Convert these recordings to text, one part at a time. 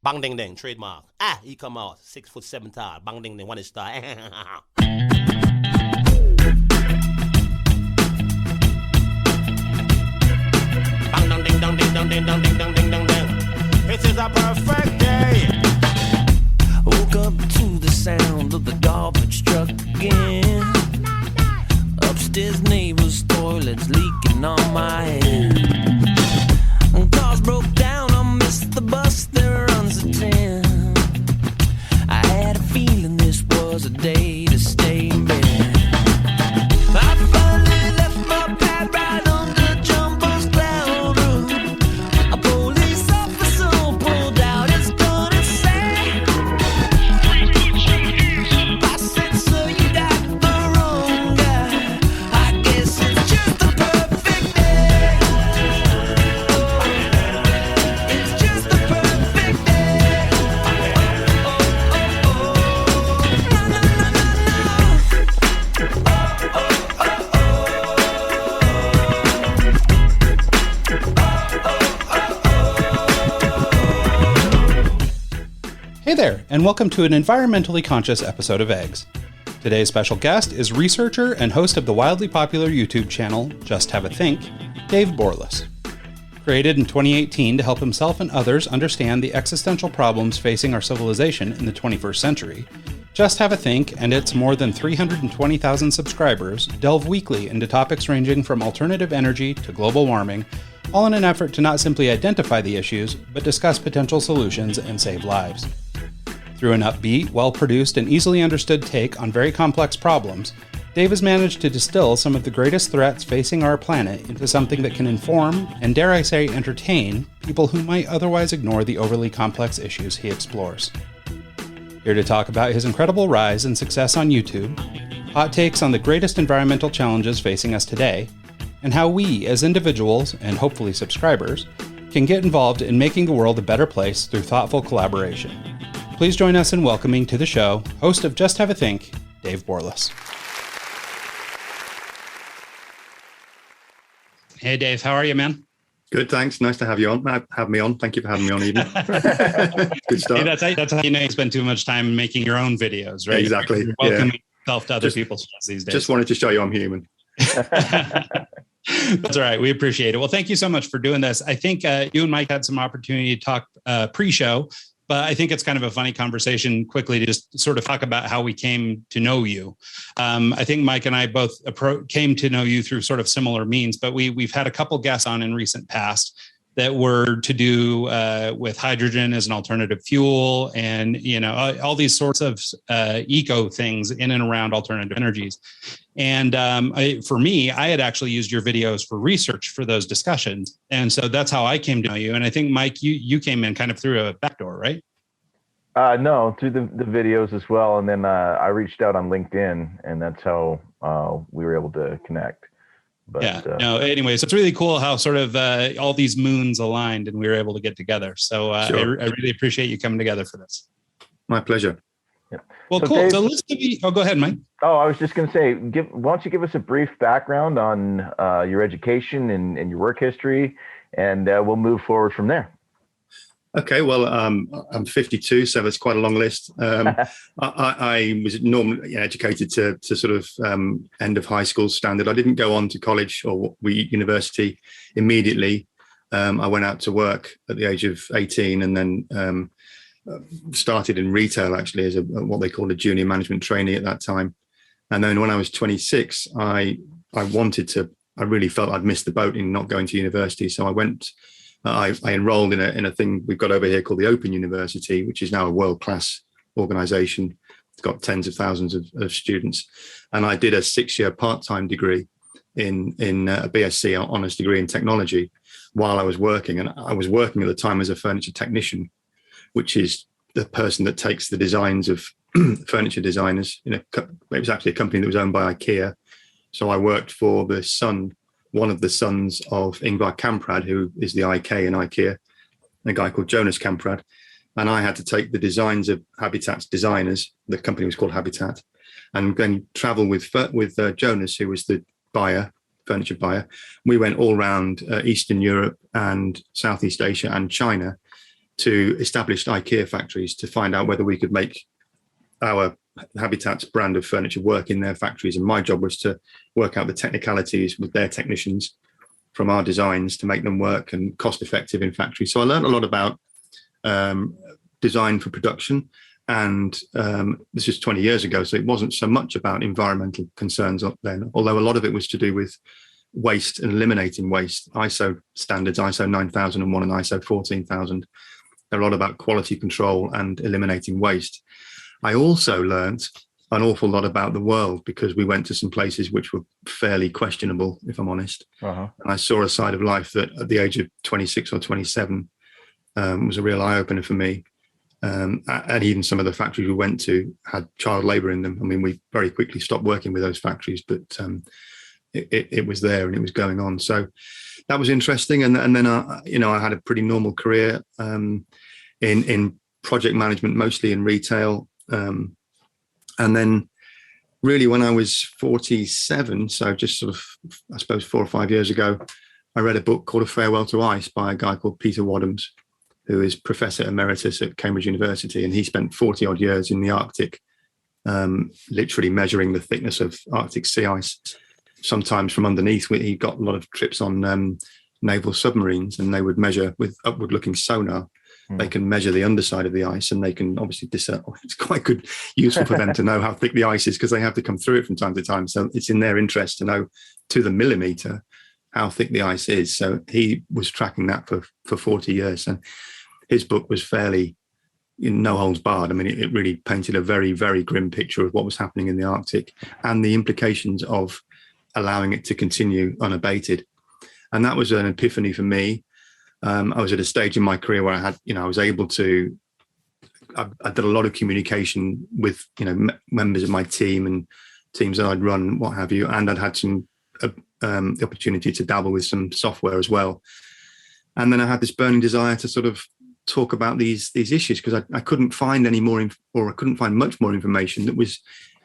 Bang ding ding, trademark. He come out 6'7" tall. Bang ding ding, one is star. Bang dong ding dong ding dong ding dong ding dong ding dong ding. It is a perfect day. Woke up to the sound of the garbage truck again. Upstairs neighbor's toilet's leaking on my head. Cars broke down, I missed the bus, there runs a 10. I had a feeling this was a day to stay in bed. I finally left my pad right on the jumbo's cloud roof. A police officer pulled out his gun and said, I said, sir, you got the wrong guy. I guess it's just the perfect day. It's just the perfect day. Na, na, na, na, Hey there, and welcome to an environmentally conscious episode of Eggs. Today's special guest is researcher and host of the wildly popular YouTube channel Just Have a Think, Dave Borlas. Created in 2018 to help himself and others understand the existential problems facing our civilization in the 21st century, Just Have a Think and its more than 320,000 subscribers delve weekly into topics ranging from alternative energy to global warming, all in an effort to not simply identify the issues, but discuss potential solutions and save lives. Through an upbeat, well-produced, and easily understood take on very complex problems, Dave has managed to distill some of the greatest threats facing our planet into something that can inform, and dare I say entertain, people who might otherwise ignore the overly complex issues he explores. Here to talk about his incredible rise and success on YouTube, hot takes on the greatest environmental challenges facing us today, and how we, as individuals and hopefully subscribers, can get involved in making the world a better place through thoughtful collaboration. Please join us in welcoming to the show, host of Just Have a Think, Dave Borlas. Hey Dave, how are you, man? Good, thanks. Nice to have you on. Have me on. Thank you for having me on, even. Good stuff. Hey, that's how you know you spend too much time making your own videos, right? Exactly. You're welcoming yourself to other people's shows these days. Just wanted to show you I'm human. That's all right. We appreciate it. Well, thank you so much for doing this. I think you and Mike had some opportunity to talk pre-show, but I think it's kind of a funny conversation quickly to just sort of talk about how we came to know you. I think Mike and I both came to know you through sort of similar means, but we've had a couple guests on in recent past that were to do with hydrogen as an alternative fuel and, you know, all these sorts of eco things in and around alternative energies. And for me, I had actually used your videos for research for those discussions. And so that's how I came to know you. And I think, Mike, you came in kind of through a backdoor, right? No, through the videos as well. And then I reached out on LinkedIn, and that's how we were able to connect. But, no, anyway, so it's really cool how sort of all these moons aligned and we were able to get together. So Sure. I really appreciate you coming together for this. My pleasure. Yeah. Well, So cool. Dave, So let's go ahead, Mike. Oh, I was just going to say, why don't you give us a brief background on your education and your work history, and we'll move forward from there. Okay, well, I'm 52, so that's quite a long list. I was normally educated to sort of end of high school standard. I didn't go on to college or university immediately. I went out to work at the age of 18 and then started in retail, actually, as what they called a junior management trainee at that time. And then when I was 26, I really felt I'd missed the boat in not going to university. So I enrolled in a thing we've got over here called the Open University, which is now a world-class organization. It's got tens of thousands of students. And I did a 6-year part-time degree in a BSc honours degree in technology while I was working. And I was working at the time as a furniture technician, which is the person that takes the designs of furniture designers. It was actually a company that was owned by IKEA. So I worked for one of the sons of Ingvar Kamprad, who is the IK in IKEA, a guy called Jonas Kamprad. And I had to take the designs of Habitat's designers, the company was called Habitat, and then travel with Jonas, who was the furniture buyer. We went all around Eastern Europe and Southeast Asia and China to established IKEA factories to find out whether we could make our Habitat's brand of furniture work in their factories. And my job was to work out the technicalities with their technicians from our designs to make them work and cost effective in factories. So I learned a lot about design for production. And this is 20 years ago, so it wasn't so much about environmental concerns then, although a lot of it was to do with waste and eliminating waste. ISO standards, ISO 9001 and ISO 14000. They're a lot about quality control and eliminating waste. I also learned an awful lot about the world because we went to some places which were fairly questionable, if I'm honest. And I saw a side of life that at the age of 26 or 27 was a real eye-opener for me. And even some of the factories we went to had child labor in them. I mean, we very quickly stopped working with those factories, but it was there and it was going on. So that was interesting. And then I had a pretty normal career in project management, mostly in retail. And then really when I was 47, so just sort of, I suppose 4 or 5 years ago, I read a book called A Farewell to Ice by a guy called Peter Wadhams, who is Professor Emeritus at Cambridge University. And he spent 40 odd years in the Arctic, literally measuring the thickness of Arctic sea ice. Sometimes from underneath, he got a lot of trips on naval submarines, and they would measure with upward looking sonar. They can measure the underside of the ice, and they can obviously discern. It's quite good, useful for them to know how thick the ice is because they have to come through it from time to time. So it's in their interest to know to the millimeter how thick the ice is. So he was tracking that for 40 years. And his book was fairly no holds barred. I mean, it really painted a very, very grim picture of what was happening in the Arctic and the implications of allowing it to continue unabated. And that was an epiphany for me. I was at a stage in my career where I had, I was able to, I did a lot of communication with, members of my team and teams that I'd run, what have you. And I'd had some, the opportunity to dabble with some software as well. And then I had this burning desire to sort of talk about these issues because I couldn't find any more, or I couldn't find much more information that was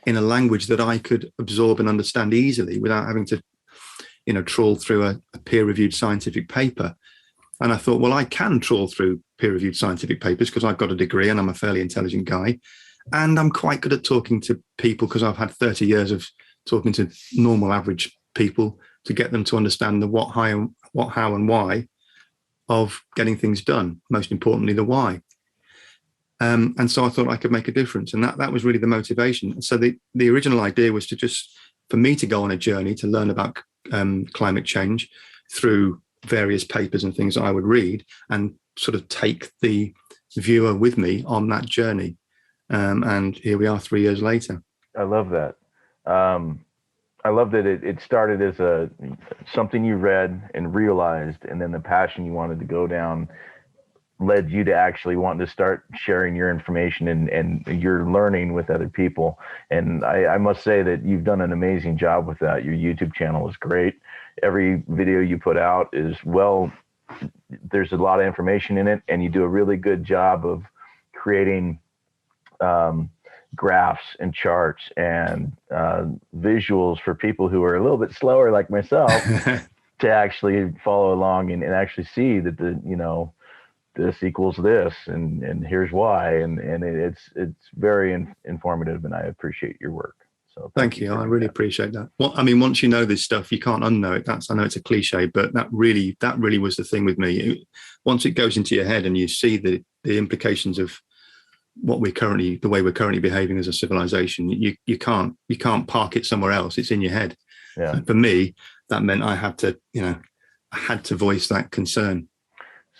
in a language that I could absorb and understand easily without having to, trawl through a peer-reviewed scientific paper. And I thought, well, I can trawl through peer-reviewed scientific papers because I've got a degree and I'm a fairly intelligent guy. And I'm quite good at talking to people because I've had 30 years of talking to normal average people to get them to understand the what, how, and why of getting things done. Most importantly, the why. And so I thought I could make a difference. And that was really the motivation. So the original idea was for me to go on a journey to learn about climate change through various papers and things that I would read and sort of take the viewer with me on that journey. And here we are 3 years later. I love that. I love that it started as something you read and realized, and then the passion you wanted to go down led you to actually wanting to start sharing your information and your learning with other people. And I must say that you've done an amazing job with that. Your YouTube channel is great. Every video you put out is there's a lot of information in it, and you do a really good job of creating graphs and charts and visuals for people who are a little bit slower like myself to actually follow along and actually see that this equals this and here's why, and it's very informative, and I appreciate your work. So thank you. I really appreciate that. Well, I mean, once you know this stuff, you can't unknow it. I know it's a cliche, but that really was the thing with me. Once it goes into your head and you see the implications of the way we're currently behaving as a civilization, you can't park it somewhere else. It's in your head. Yeah. So for me, that meant I had to voice that concern.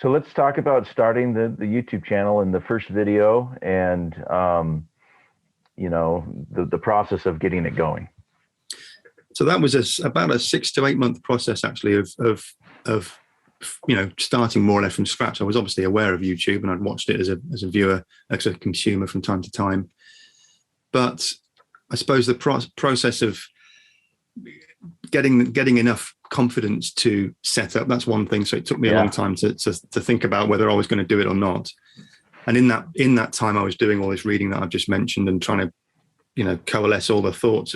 So let's talk about starting the YouTube channel and the first video and, the process of getting it going. So that was about a 6 to 8 month process, actually, of starting more or less from scratch. I was obviously aware of YouTube and I'd watched it as a viewer, as a consumer from time to time. But I suppose the process of getting enough confidence to set up, that's one thing. So it took me a long time to think about whether I was going to do it or not. And in that time, I was doing all this reading that I've just mentioned and trying to, coalesce all the thoughts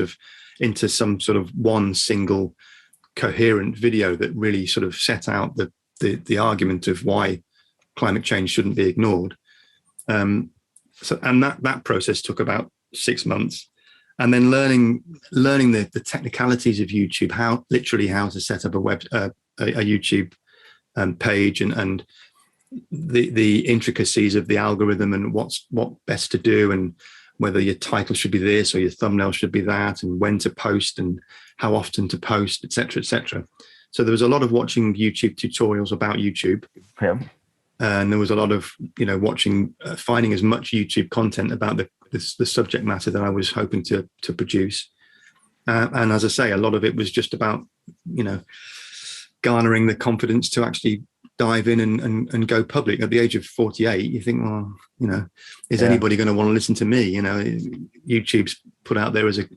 into some sort of one single coherent video that really sort of set out the argument of why climate change shouldn't be ignored. And that process took about 6 months. And then learning the technicalities of YouTube, how to set up a YouTube page, and the intricacies of the algorithm, and what best to do, and whether your title should be this or your thumbnail should be that, and when to post and how often to post, etc., etc. So there was a lot of watching YouTube tutorials about YouTube. Yeah. And there was a lot of, watching, finding as much YouTube content about the subject matter that I was hoping to produce. And as I say, a lot of it was just about, garnering the confidence to actually dive in and go public. At the age of 48, you think, well, is anybody going to want to listen to me? YouTube's put out there as a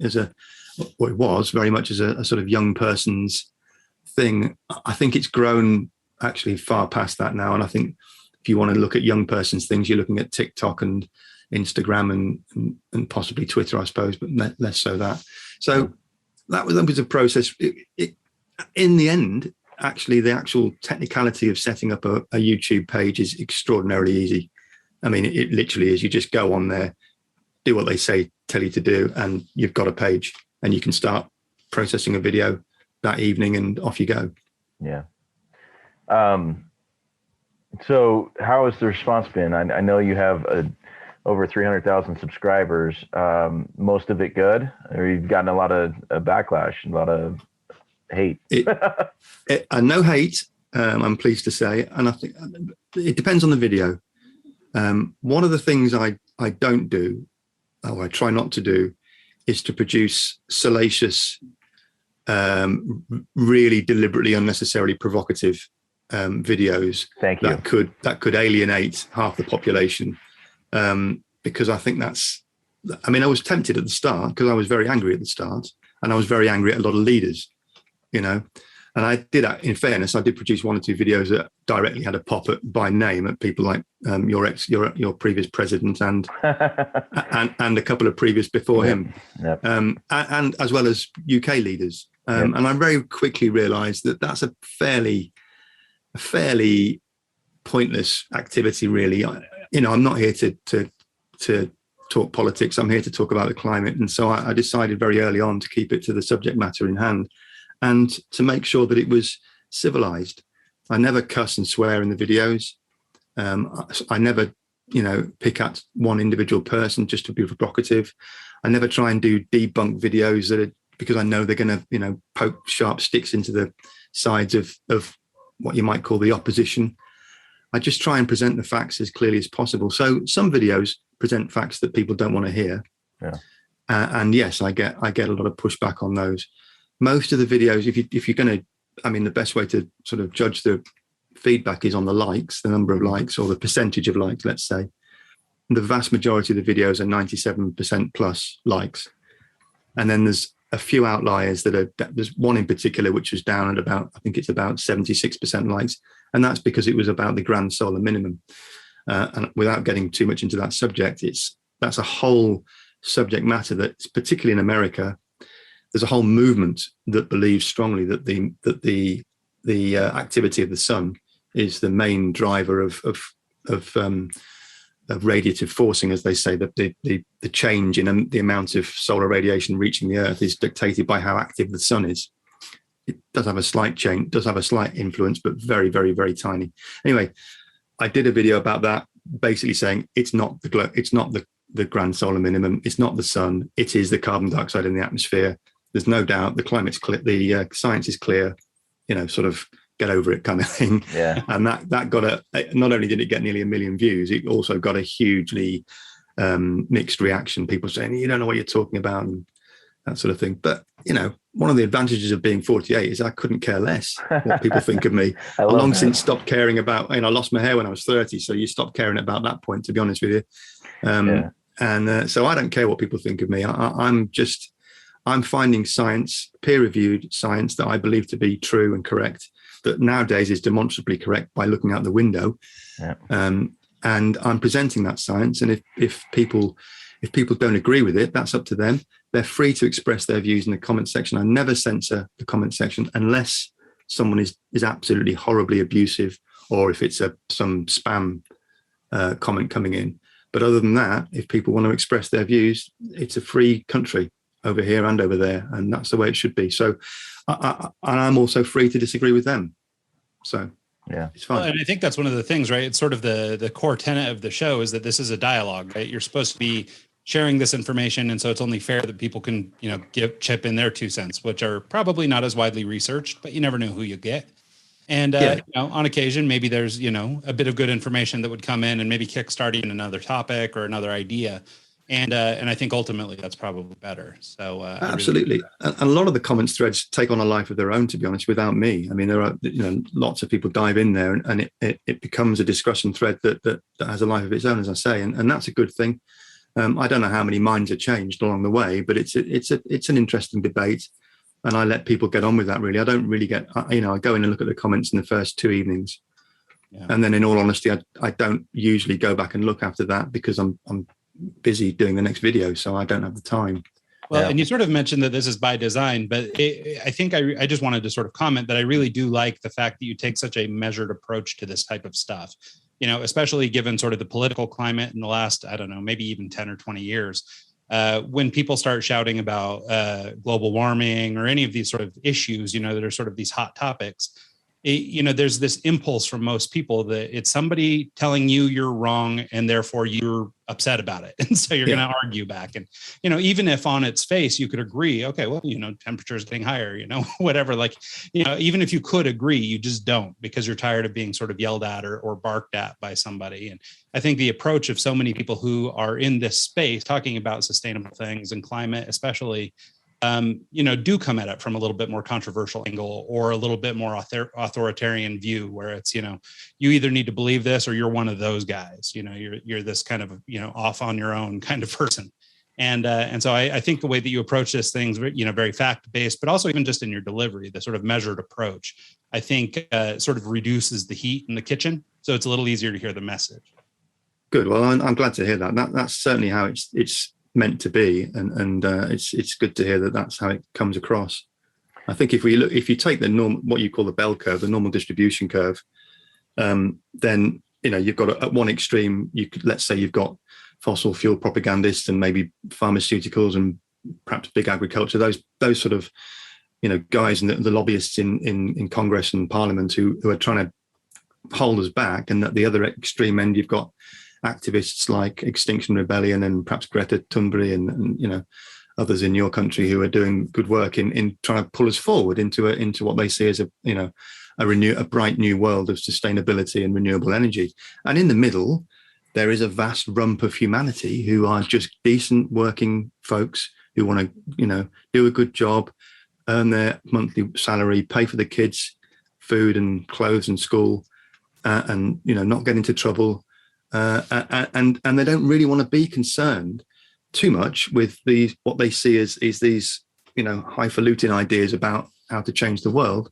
well, it was very much as a sort of young person's thing. I think it's grown actually far past that now. And I think if you want to look at young person's things, you're looking at TikTok and Instagram and possibly Twitter, I suppose, but less so that. So that was a process. In the end, actually, the actual technicality of setting up a YouTube page is extraordinarily easy. I mean, it literally is. You just go on there, do what they tell you to do, and you've got a page, and you can start processing a video that evening, and off you go. Yeah. So how has the response been? I know you have over 300,000 subscribers. Most of it good, or you've gotten a lot of backlash, a lot of hate? No hate, I'm pleased to say. And I think it depends on the video. One of the things I don't do, or I try not to do, is to produce salacious, really deliberately unnecessarily provocative videos. Thank you. that could alienate half the population, because I think I was tempted at the start because I was very angry at the start, and I was very angry at a lot of leaders, and I did, in fairness, I did produce 1 or 2 videos that directly had a pop at by name at people like your previous president and a couple of previous before him. Yep. And as well as UK leaders. And I very quickly realized that that's a fairly pointless activity, really. I'm not here to talk politics. I'm here to talk about the climate. And so I decided very early on to keep it to the subject matter in hand, and to make sure that it was civilized. I never cuss and swear in the videos. I never, pick at one individual person just to be provocative. I never try and do debunk videos because I know they're going to, poke sharp sticks into the sides of what you might call the opposition. I just try and present the facts as clearly as possible. So some videos present facts that people don't want to hear. Yeah. And yes, I get a lot of pushback on those. Most of the videos, if you're going to, the best way to sort of judge the feedback is on the likes, the number of likes, or the percentage of likes, let's say. The vast majority of the videos are 97% plus likes. And then there's a few outliers there's one in particular which was down at about 76% likes. And that's because it was about the grand solar minimum. And without getting too much into that subject, that's a whole subject matter that's particularly in America. There's a whole movement that believes strongly that the activity of the sun is the main driver of radiative forcing, as they say. That the change in the amount of solar radiation reaching the Earth is dictated by how active the sun is. It does have a slight change, does have a slight influence, but very, very, very tiny. Anyway, I did a video about that, basically saying it's not the grand solar minimum, it's not the sun, it is the carbon dioxide in the atmosphere. There's no doubt the climate's clear, the science is clear, sort of get over it kind of thing. Yeah. And that got not only did it get nearly 1 million views, it also got a hugely mixed reaction. People saying, you don't know what you're talking about, and that sort of thing. But, one of the advantages of being 48 is I couldn't care less what people think of me. I've long since stopped caring about, I lost my hair when I was 30. So you stop caring about that point, to be honest with you. And so I don't care what people think of me. I'm finding science, peer-reviewed science that I believe to be true and correct, that nowadays is demonstrably correct by looking out the window. Yeah. And I'm presenting that science. And if people don't agree with it, that's up to them. They're free to express their views in the comment section. I never censor the comment section unless someone is absolutely horribly abusive or if it's some spam comment coming in. But other than that, if people want to express their views, it's a free country over here and over there, and that's the way it should be. So I'm also free to disagree with them. So yeah, it's fine. Well, and I think that's one of the things, right? It's sort of the core tenet of the show is that this is a dialogue, right? You're supposed to be sharing this information, and so it's only fair that people can, chip in their 2 cents, which are probably not as widely researched, but you never know who you get. And on occasion, maybe there's a bit of good information that would come in and maybe kickstarting another topic or another idea. And I think ultimately that's probably better. So absolutely, and a lot of the comments threads take on a life of their own. To be honest, without me, I mean, there are lots of people dive in there, and it becomes a discussion thread that has a life of its own, as I say, and that's a good thing. I don't know how many minds are changed along the way, but it's an interesting debate, and I let people get on with that. Really, I don't really get I go in and look at the comments in the first 2 evenings, and then in all honesty, I don't usually go back and look after that because I'm busy doing the next video, so I don't have the time. Well, and you sort of mentioned that this is by design, but I think I just wanted to sort of comment that I really do like the fact that you take such a measured approach to this type of stuff, especially given sort of the political climate in the last, I don't know, maybe even 10 or 20 years, when people start shouting about global warming or any of these sort of issues, that are sort of these hot topics. There's this impulse from most people that it's somebody telling you you're wrong and therefore you're upset about it. And so you're going to argue back. And, even if on its face you could agree, okay, well, temperature is getting higher, whatever, even if you could agree, you just don't because you're tired of being sort of yelled at or barked at by somebody. And I think the approach of so many people who are in this space talking about sustainable things and climate, especially, do come at it from a little bit more controversial angle or a little bit more authoritarian view where it's, you either need to believe this or you're one of those guys, you're this kind of, off on your own kind of person. And so I think the way that you approach this thing's, very fact-based, but also even just in your delivery, the sort of measured approach, I think sort of reduces the heat in the kitchen. So it's a little easier to hear the message. Good. Well, I'm glad to hear that. That's certainly how it's meant to be, and it's good to hear that that's how it comes across. I think if you take the normal, what you call the bell curve, the normal distribution curve, then you've got at one extreme, let's say you've got fossil fuel propagandists and maybe pharmaceuticals and perhaps big agriculture, those sort of guys and the lobbyists in Congress and Parliament who are trying to hold us back, and at the other extreme end you've got activists like Extinction Rebellion and perhaps Greta Thunberg and others in your country who are doing good work in trying to pull us forward into what they see as a bright new world of sustainability and renewable energy. And in the middle, there is a vast rump of humanity who are just decent working folks who want to do a good job, earn their monthly salary, pay for the kids' food and clothes and school, and not get into trouble. And they don't really want to be concerned too much with what they see as these highfalutin ideas about how to change the world.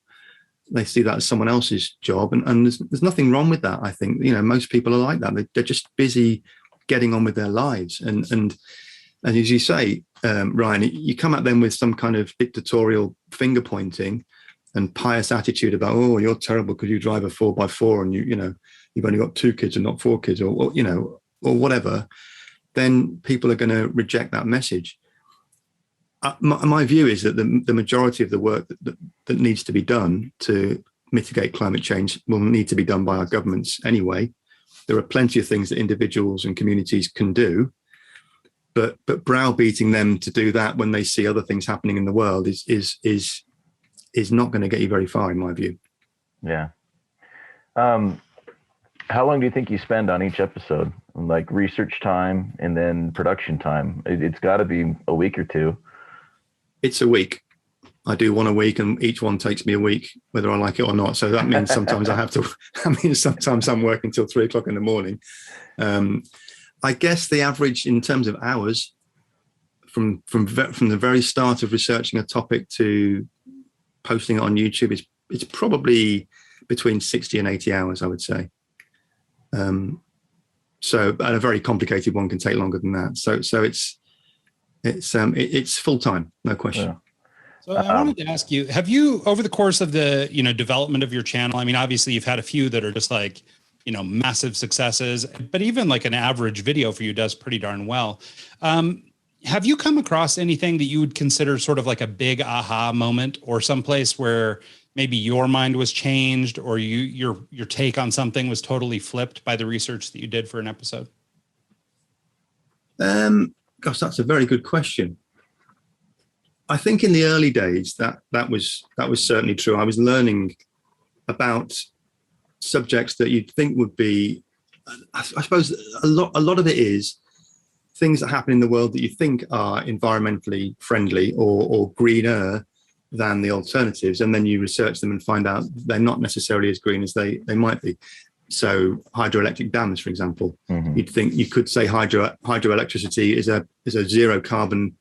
They see that as someone else's job, and there's nothing wrong with that. I think most people are like that. They're just busy getting on with their lives, and as you say, Ryan, you come at them with some kind of dictatorial finger pointing and pious attitude about, oh, you're terrible because you drive a 4x4 and you've only got 2 kids and not 4 kids, or whatever, then people are going to reject that message. My view is that the majority of the work that needs to be done to mitigate climate change will need to be done by our governments anyway. There are plenty of things that individuals and communities can do, but browbeating them to do that when they see other things happening in the world is not going to get you very far, in my view. Yeah. How long do you think you spend on each episode? Like research time and then production time? It's got to be a week or two. It's a week. I do one a week, and each one takes me a week, whether I like it or not. So that means sometimes sometimes I'm working till 3 o'clock in the morning. I guess the average in terms of hours from the very start of researching a topic to posting it on YouTube it's probably between 60 and 80 hours, I would say. So a very complicated one can take longer than that. So it's full time, no question. So I wanted to ask you, have you, over the course of the, development of your channel, I mean, obviously you've had a few that are just like, massive successes, but even like an average video for you does pretty darn well. Have you come across anything that you would consider sort of like a big aha moment, or someplace where maybe your mind was changed, or your take on something was totally flipped by the research that you did for an episode? Gosh, that's a very good question. I think in the early days that was certainly true. I was learning about subjects that you'd think would be, I suppose a lot of it is things that happen in the world that you think are environmentally friendly or greener than the alternatives, and then you research them and find out they're not necessarily as green as they might be. So hydroelectric dams, for example, you'd think you could say hydroelectricity is a zero carbon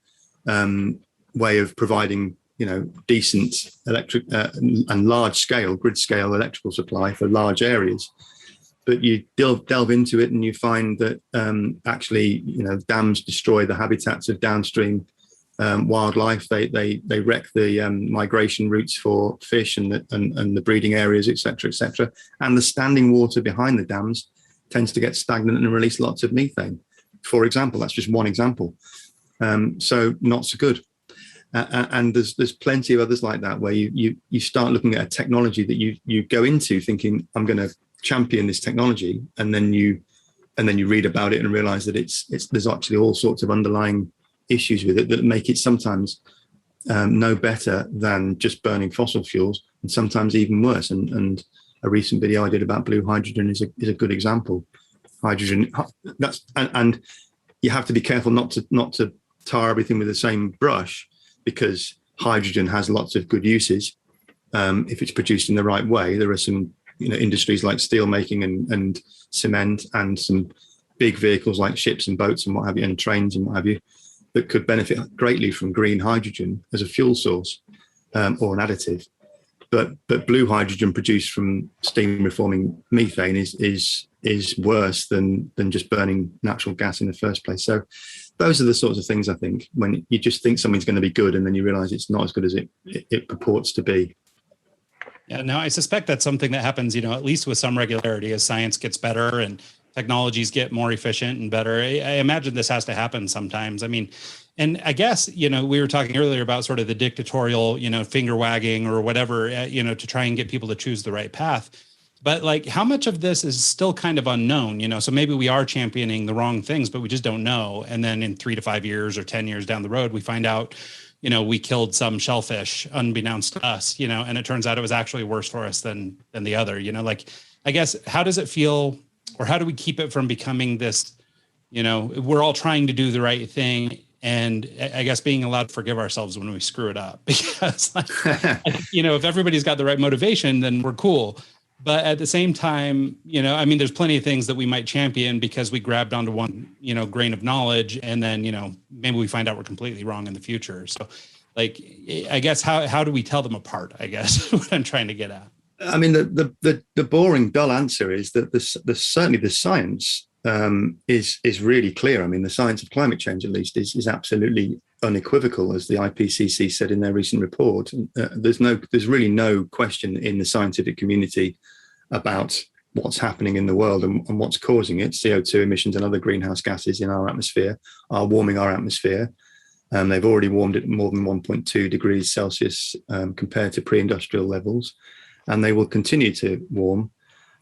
way of providing, decent electric and large scale, grid scale electrical supply for large areas. But you delve into it and you find that actually, dams destroy the habitats of downstream wildlife. They wreck the migration routes for fish and the breeding areas, et cetera, and the standing water behind the dams tends to get stagnant and release lots of methane. For example, that's just one example. So not so good. And there's plenty of others like that, where you start looking at a technology that you go into thinking, I'm going to champion this technology, and then you read about it and realize that there's actually all sorts of underlying issues with it that make it sometimes no better than just burning fossil fuels, and sometimes even worse. And a recent video I did about blue hydrogen is a good example. Hydrogen, and you have to be careful not to tar everything with the same brush, because hydrogen has lots of good uses if it's produced in the right way. There are some industries like steel making and cement, and some big vehicles like ships and boats and what have you, and trains and what have you, that could benefit greatly from green hydrogen as a fuel source or an additive. But blue hydrogen produced from steam reforming methane is worse than just burning natural gas in the first place. So those are the sorts of things, I think, when you just think something's going to be good and then you realize it's not as good as it purports to be. Yeah, no, I suspect that's something that happens, at least with some regularity as science gets better and technologies get more efficient and better. I imagine this has to happen sometimes. I mean, and I guess, we were talking earlier about sort of the dictatorial, finger wagging or whatever, to try and get people to choose the right path. But like, how much of this is still kind of unknown, so maybe we are championing the wrong things, but we just don't know. And then in 3 to 5 years or 10 years down the road, we find out, we killed some shellfish unbeknownst to us, and it turns out it was actually worse for us than the other, like, I guess, how does it feel, or how do we keep it from becoming this, we're all trying to do the right thing, and I guess being allowed to forgive ourselves when we screw it up, because like, if everybody's got the right motivation, then we're cool. But at the same time, there's plenty of things that we might champion because we grabbed onto one, grain of knowledge, and then, maybe we find out we're completely wrong in the future. So like, I guess, how do we tell them apart, I guess, what I'm trying to get at. I mean, the boring, dull answer is that certainly the science is really clear. I mean, the science of climate change, at least, is absolutely unequivocal, as the IPCC said in their recent report. There's really no question in the scientific community about what's happening in the world and what's causing it. CO2 emissions and other greenhouse gases in our atmosphere are warming our atmosphere. They've already warmed it more than 1.2 degrees Celsius compared to pre-industrial levels. And they will continue to warm,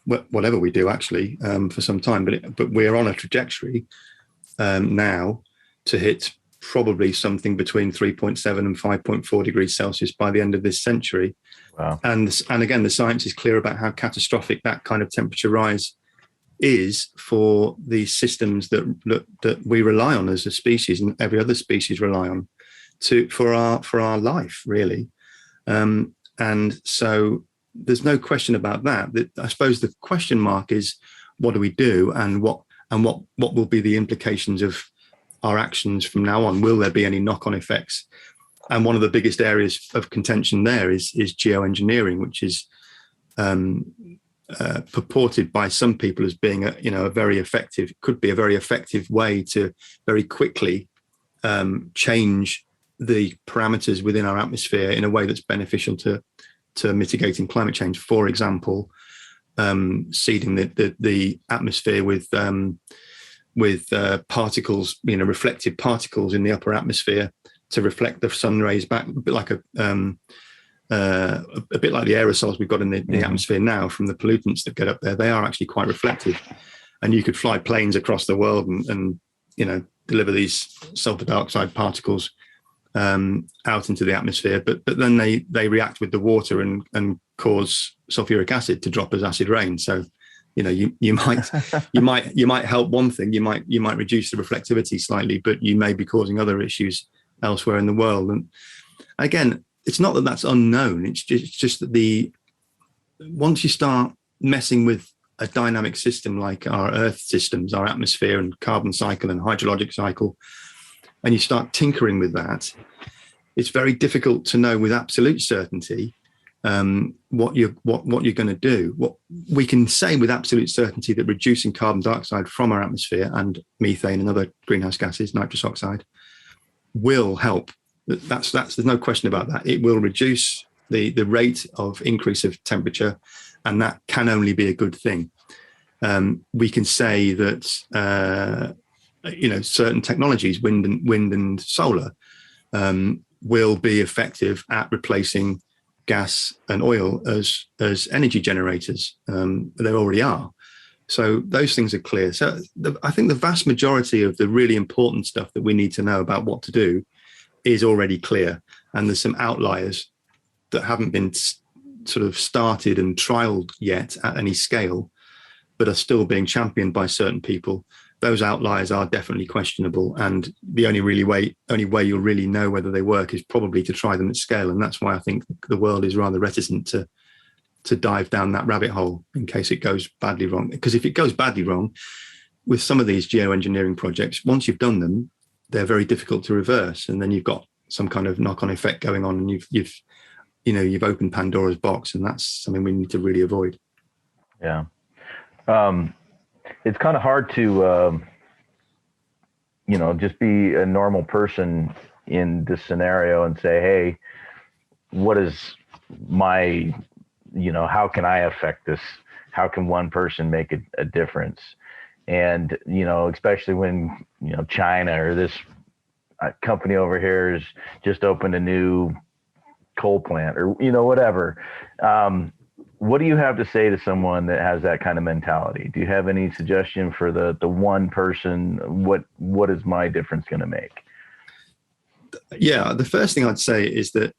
whatever we do, actually, for some time. But we're on a trajectory now to hit probably something between 3.7 and 5.4 degrees Celsius by the end of this century. Wow. And again, the science is clear about how catastrophic that kind of temperature rise is for the systems that we rely on as a species, and every other species rely on for our life, really. And so there's no question about that. I suppose the question mark is, what do we do, and what will be the implications of our actions from now on? Will there be any knock-on effects? And one of the biggest areas of contention there is geoengineering, which is purported by some people as being a very effective way to very quickly change the parameters within our atmosphere in a way that's beneficial to mitigating climate change. For example, seeding the atmosphere with particles, reflective particles in the upper atmosphere to reflect the sun rays back, a bit like the aerosols we've got in the atmosphere now from the pollutants that get up there. They are actually quite reflective, and you could fly planes across the world and deliver these sulfur dioxide particles out into the atmosphere, but then they react with the water and cause sulfuric acid to drop as acid rain. So you might help one thing, you might reduce the reflectivity slightly, but you may be causing other issues elsewhere in the world. And again, it's not that that's unknown, it's just that once you start messing with a dynamic system like our Earth systems, our atmosphere and carbon cycle and hydrologic cycle, and you start tinkering with that, it's very difficult to know with absolute certainty what you're going to do. What we can say with absolute certainty that reducing carbon dioxide from our atmosphere and methane and other greenhouse gases, nitrous oxide, will help. That's there's no question about that. It will reduce the rate of increase of temperature, and that can only be a good thing. We can say that certain technologies, wind and solar, will be effective at replacing gas and oil as energy generators. They already are. So those things are clear. So I think the vast majority of the really important stuff that we need to know about what to do is already clear. And there's some outliers that haven't been sort of started and trialed yet at any scale, but are still being championed by certain people. Those outliers are definitely questionable, and the only way you'll really know whether they work is probably to try them at scale. And that's why I think the world is rather reticent to dive down that rabbit hole in case it goes badly wrong. Because if it goes badly wrong with some of these geoengineering projects, once you've done them, they're very difficult to reverse, and then you've got some kind of knock-on effect going on, and you've opened Pandora's box, and that's something we need to really avoid. Yeah. It's kind of hard to, just be a normal person in this scenario and say, hey, what is my, how can I affect this? How can one person make a difference? And, especially when, China or this company over here has just opened a new coal plant or, whatever. What do you have to say to someone that has that kind of mentality? Do you have any suggestion for the one person? What is my difference going to make? Yeah, the first thing I'd say is that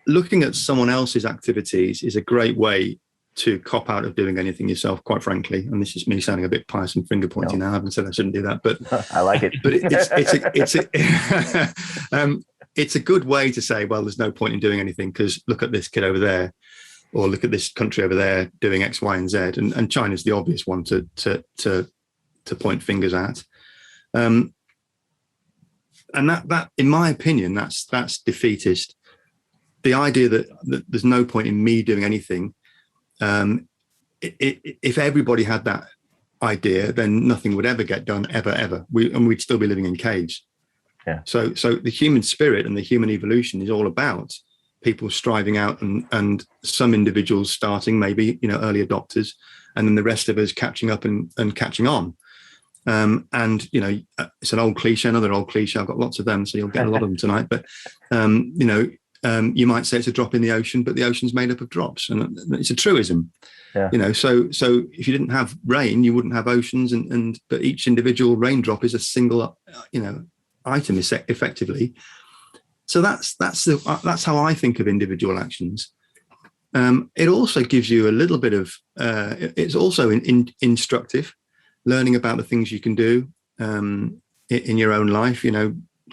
looking at someone else's activities is a great way to cop out of doing anything yourself, quite frankly. And this is me sounding a bit pious and finger pointing now. I haven't said I shouldn't do that, but I like it. But it's a good way to say, well, there's no point in doing anything because look at this kid over there, or look at this country over there doing X, Y, and Z. And China's the obvious one to point fingers at. And that, in my opinion, that's defeatist. The idea that there's no point in me doing anything. If everybody had that idea, then nothing would ever get done, ever. We'd still be living in caves. Yeah. So the human spirit and the human evolution is all about people striving out and some individuals starting, maybe, early adopters, and then the rest of us catching up and catching on. And, it's an old cliche, another old cliche. I've got lots of them, so you'll get a lot of them tonight. But, you might say it's a drop in the ocean, but the ocean's made up of drops, and it's a truism. Yeah. So if you didn't have rain, you wouldn't have oceans, but each individual raindrop is a single, item effectively. So that's how I think of individual actions. It also gives you a little bit of it's also instructive, learning about the things you can do in your own life,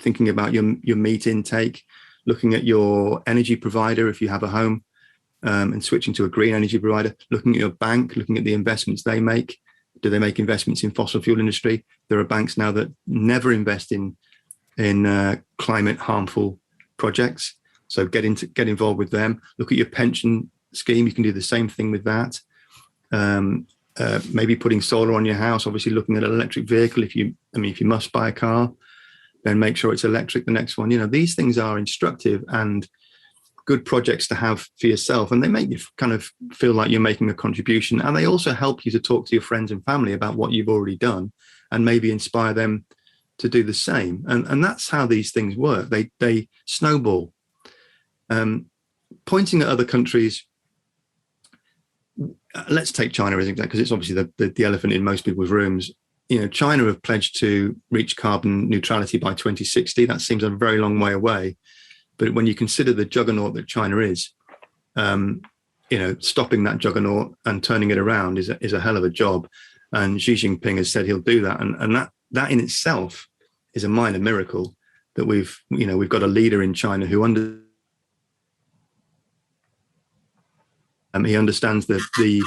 thinking about your meat intake, looking at your energy provider if you have a home, and switching to a green energy provider, looking at your bank, looking at the investments they make. Do they make investments in fossil fuel industry? There are banks now that never invest in climate harmful projects. So get involved with them. Look at your pension scheme. You can do the same thing with that. Maybe putting solar on your house, obviously looking at an electric vehicle if you must buy a car. then make sure it's electric the next one. These things are instructive and good projects to have for yourself, and they make you kind of feel like you're making a contribution, and they also help you to talk to your friends and family about what you've already done and maybe inspire them to do the same. And that's how these things work. They snowball. Pointing at other countries, let's take China as an example, because it's obviously the elephant in most people's rooms. China have pledged to reach carbon neutrality by 2060. That seems a very long way away. But when you consider the juggernaut that China is, stopping that juggernaut and turning it around is a hell of a job. And Xi Jinping has said he'll do that. And that in itself is a minor miracle that we've got a leader in China who he understands the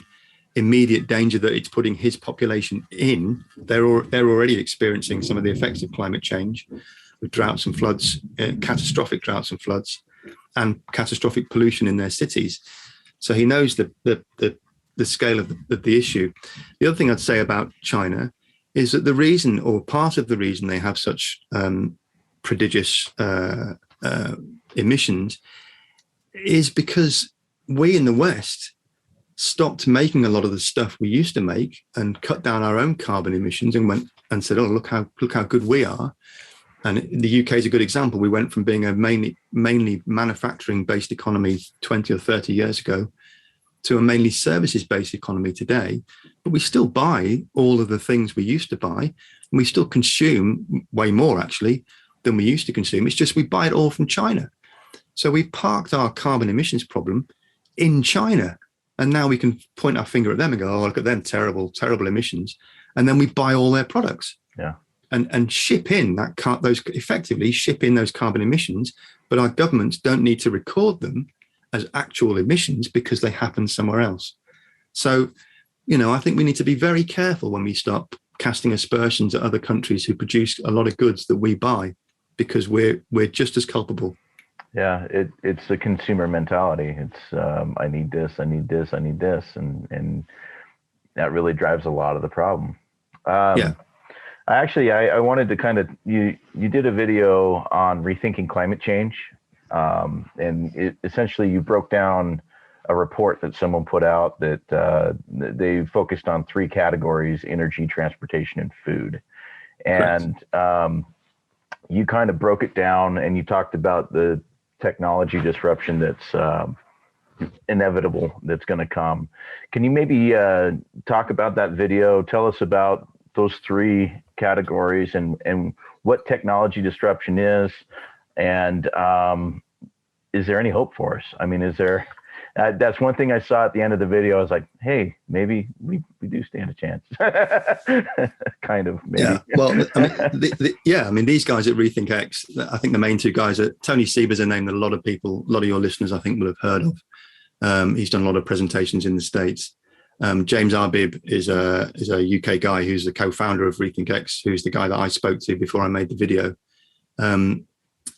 immediate danger that it's putting his population in. They're already experiencing some of the effects of climate change, with droughts and floods, catastrophic droughts and floods, and catastrophic pollution in their cities. So he knows the scale of the issue. The other thing I'd say about China is that the reason, or part of the reason, they have such prodigious emissions is because we in the West stopped making a lot of the stuff we used to make and cut down our own carbon emissions and went and said, oh, look how good we are. And the UK is a good example. We went from being a mainly manufacturing-based economy 20 or 30 years ago to a mainly services-based economy today. But we still buy all of the things we used to buy, and we still consume way more, actually, than we used to consume. It's just we buy it all from China. So we parked our carbon emissions problem in China, and now we can point our finger at them and go, oh, look at them, terrible emissions. And then we buy all their products. Yeah. And ship in those carbon emissions, but our governments don't need to record them as actual emissions because they happen somewhere else. So, I think we need to be very careful when we start casting aspersions at other countries who produce a lot of goods that we buy, because we're just as culpable. Yeah, it's the consumer mentality. It's I need this, I need this, I need this, and that really drives a lot of the problem. Yeah. I wanted to kind of, you did a video on rethinking climate change, and essentially you broke down a report that someone put out that they focused on 3 categories: energy, transportation, and food. And you kind of broke it down, and you talked about the technology disruption that's inevitable, that's going to come. Can you maybe talk about that video? Tell us about those 3 categories and what technology disruption is, and is there any hope for us? I mean, is there? That's one thing I saw at the end of the video. I was like, hey, maybe we do stand a chance. Kind of, maybe. Yeah. Well, I mean, these guys at Rethink X, I think the main 2 guys are Tony Sieber's a name that a lot of your listeners, I think, will have heard of. He's done a lot of presentations in the States. James Arbib is a UK guy who's the co-founder of Rethink X, who's the guy that I spoke to before I made the video.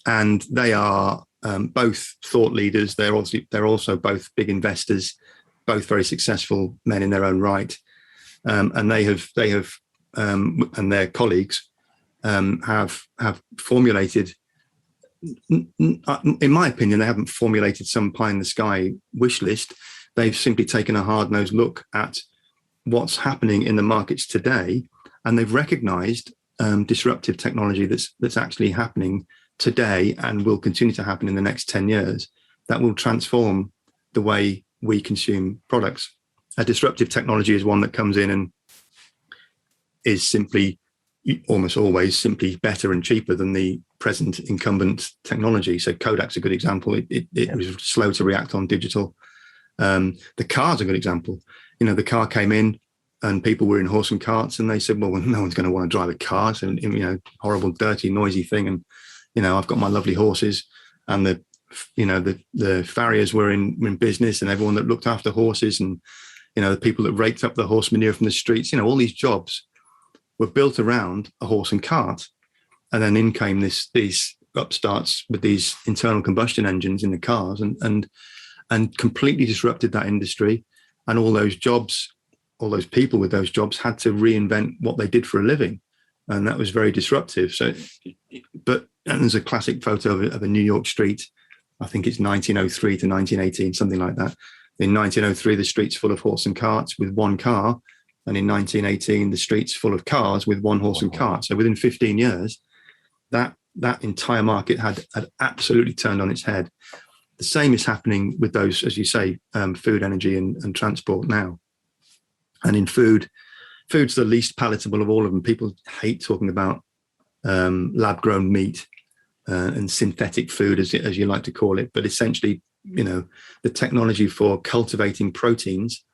And they are both thought leaders. They're also both big investors, both very successful men in their own right. And they have and their colleagues have formulated, in my opinion, they haven't formulated some pie in the sky wish list. They've simply taken a hard-nosed look at what's happening in the markets today, and they've recognized disruptive technology that's actually happening today and will continue to happen in the next 10 years that will transform the way we consume products. A disruptive technology is one that comes in and is simply, almost always, simply better and cheaper than the present incumbent technology. So Kodak's a good example. It was slow to react on digital. The car's a good example. The car came in and people were in horse and carts, and they said, well, no one's going to want to drive a car. So, horrible, dirty, noisy thing. And, I've got my lovely horses, and the farriers were in business, and everyone that looked after horses, and, the people that raked up the horse manure from the streets, all these jobs were built around a horse and cart. And then in came these upstarts with these internal combustion engines in the cars, and completely disrupted that industry. And all those jobs, all those people with those jobs had to reinvent what they did for a living. And that was very disruptive. So and there's a classic photo of a New York street. I think it's 1903 to 1918, something like that. In 1903, the street's full of horse and carts with one car. And in 1918, the street's full of cars with one horse and cart. So within 15 years, that entire market had absolutely turned on its head. The same is happening with those, as you say, food, energy, and transport now. And in food's the least palatable of all of them. People hate talking about lab-grown meat and synthetic food, as you like to call it. But essentially, the technology for cultivating proteins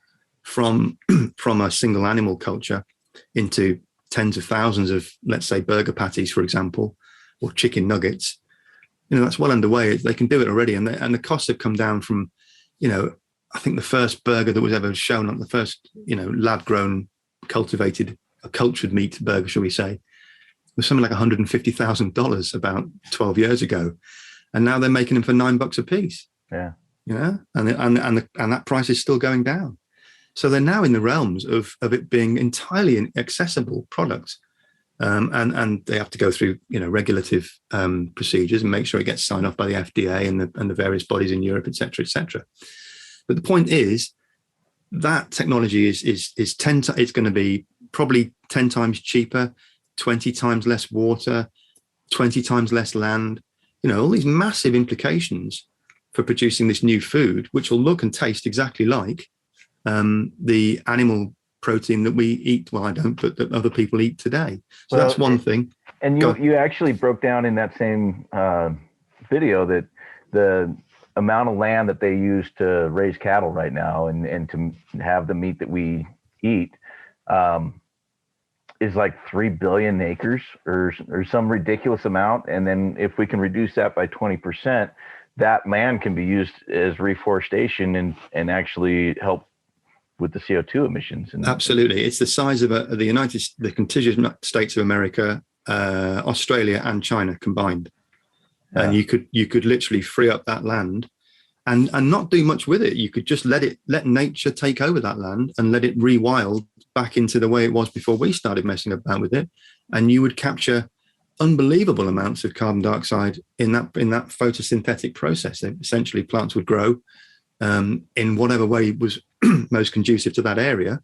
from a single animal culture into tens of thousands of, let's say, burger patties, for example, or chicken nuggets, that's well underway. They can do it already, and the costs have come down from, I think the first burger that was ever shown on the first, lab-grown, cultured meat burger, shall we say, was something like $150,000 about 12 years ago, and now they're making them for $9 a piece. Yeah, and that price is still going down. So they're now in the realms of it being entirely accessible products. And they have to go through, regulative procedures and make sure it gets signed off by the FDA and the various bodies in Europe, et cetera, et cetera. But the point is that technology is it's going to be probably 10 times cheaper, 20 times less water, 20 times less land. All these massive implications for producing this new food, which will look and taste exactly like the animal protein that we eat. Well, I don't, but that other people eat today. So that's one thing. And you actually broke down in that same video that the amount of land that they use to raise cattle right now and to have the meat that we eat is like 3 billion acres or some ridiculous amount. And then if we can reduce that by 20%, that land can be used as reforestation and actually help with the CO2 emissions. Absolutely. It's the size of the contiguous states of America, Australia and China combined. Yeah. And you could literally free up that land and not do much with it. You could just let nature take over that land and let it rewild back into the way it was before we started messing about with it. And you would capture unbelievable amounts of carbon dioxide in that photosynthetic process. Essentially, plants would grow in whatever way was most conducive to that area.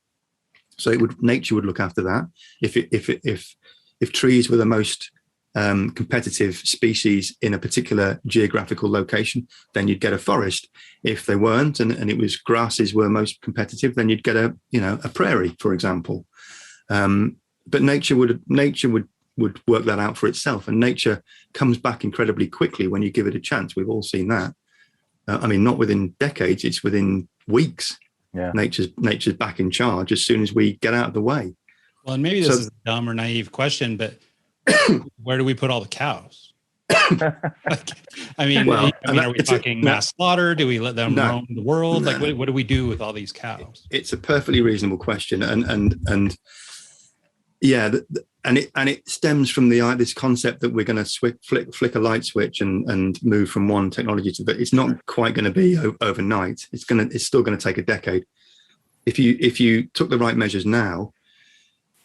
So nature would look after that. If trees were the most competitive species in a particular geographical location, then you'd get a forest. If they weren't, and it was grasses were most competitive, then you'd get a prairie, for example. But nature would work that out for itself, and nature comes back incredibly quickly when you give it a chance. We've all seen that. Not within decades; it's within weeks. Yeah. Nature's back in charge as soon as we get out of the way. Well, and maybe this is a dumb or naive question, but where do we put all the cows? Are we talking mass slaughter? Do we let them roam the world? No. Like, what do we do with all these cows? It's a perfectly reasonable question, and yeah, and it stems from this concept that we're going to flick a light switch and move from one technology to the. It's not quite going to be overnight. It's still going to take a decade. If you took the right measures now,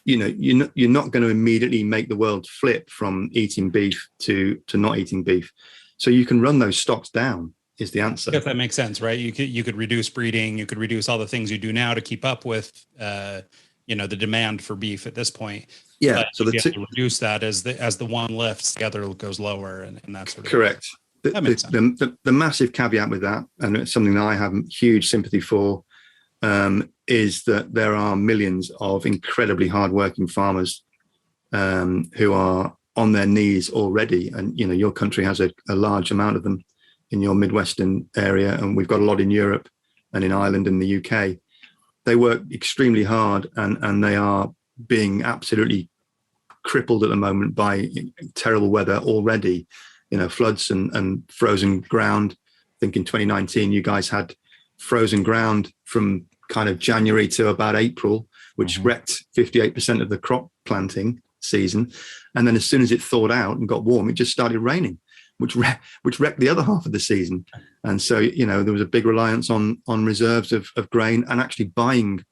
you're not going to immediately make the world flip from eating beef to not eating beef. So you can run those stocks down is the answer. If that makes sense, right? You could reduce breeding, you could reduce all the things you do now to keep up with the demand for beef at this point. Yeah, but so you have to reduce that as the one lifts, the other goes lower, and that sort of correct. That makes sense. The massive caveat with that, and it's something that I have huge sympathy for, is that there are millions of incredibly hardworking farmers who are on their knees already, and your country has a large amount of them in your Midwestern area, and we've got a lot in Europe and in Ireland and the UK. They work extremely hard, and they are being absolutely crippled at the moment by terrible weather already. Floods and frozen ground. I think in 2019, you guys had frozen ground from kind of January to about April, which wrecked 58% of the crop planting season. And then as soon as it thawed out and got warm, it just started raining, which wrecked the other half of the season. And so, there was a big reliance on reserves of grain and actually buying